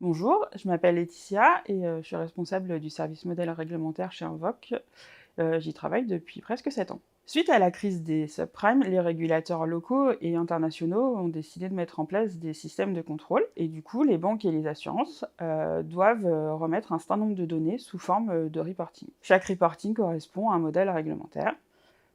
Bonjour, je m'appelle Laetitia et je suis responsable du service modèle réglementaire chez Invoque. J'y travaille depuis presque 7 ans. Suite à la crise des subprimes, les régulateurs locaux et internationaux ont décidé de mettre en place des systèmes de contrôle et du coup, les banques et les assurances doivent remettre un certain nombre de données sous forme de reporting. Chaque reporting correspond à un modèle réglementaire.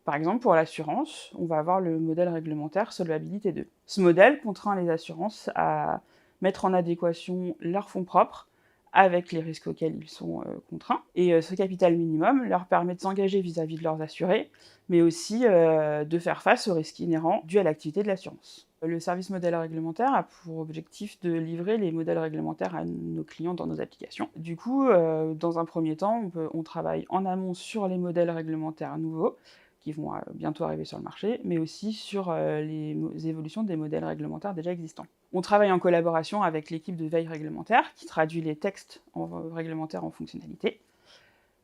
Par exemple, pour l'assurance, on va avoir le modèle réglementaire Solvabilité 2. Ce modèle contraint les assurances à mettre en adéquation leurs fonds propres avec les risques auxquels ils sont contraints. Et ce capital minimum leur permet de s'engager vis-à-vis de leurs assurés, mais aussi de faire face aux risques inhérents dus à l'activité de l'assurance. Le service modèle réglementaire a pour objectif de livrer les modèles réglementaires à nos clients dans nos applications. Du coup, dans un premier temps, on travaille en amont sur les modèles réglementaires nouveaux, qui vont bientôt arriver sur le marché, mais aussi sur les évolutions des modèles réglementaires déjà existants. On travaille en collaboration avec l'équipe de veille réglementaire qui traduit les textes réglementaires en fonctionnalités.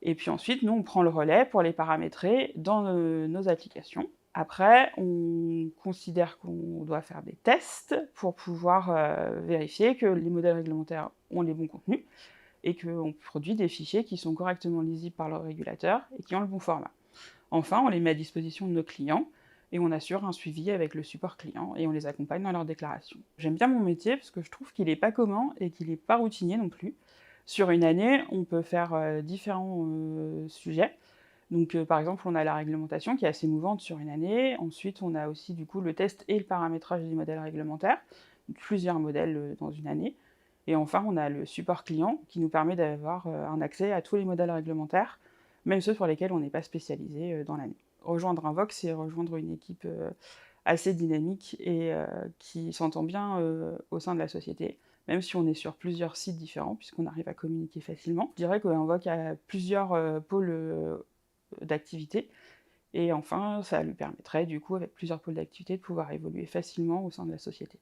Et puis ensuite, nous, on prend le relais pour les paramétrer dans nos applications. Après, on considère qu'on doit faire des tests pour pouvoir vérifier que les modèles réglementaires ont les bons contenus et qu'on produit des fichiers qui sont correctement lisibles par le régulateur et qui ont le bon format. Enfin, on les met à disposition de nos clients et on assure un suivi avec le support client et on les accompagne dans leurs déclarations. J'aime bien mon métier parce que je trouve qu'il n'est pas commun et qu'il n'est pas routinier non plus. Sur une année, on peut faire différents sujets. Donc, par exemple, on a la réglementation qui est assez mouvante sur une année. Ensuite, on a aussi du coup le test et le paramétrage des modèles réglementaires, donc plusieurs modèles dans une année. Et enfin, on a le support client qui nous permet d'avoir un accès à tous les modèles réglementaires, même ceux sur lesquels on n'est pas spécialisé dans l'année. Rejoindre Invoque, c'est rejoindre une équipe assez dynamique et qui s'entend bien au sein de la société, même si on est sur plusieurs sites différents, puisqu'on arrive à communiquer facilement. Je dirais qu'Invoque a plusieurs pôles d'activité, et enfin, ça lui permettrait, du coup, avec plusieurs pôles d'activité, de pouvoir évoluer facilement au sein de la société.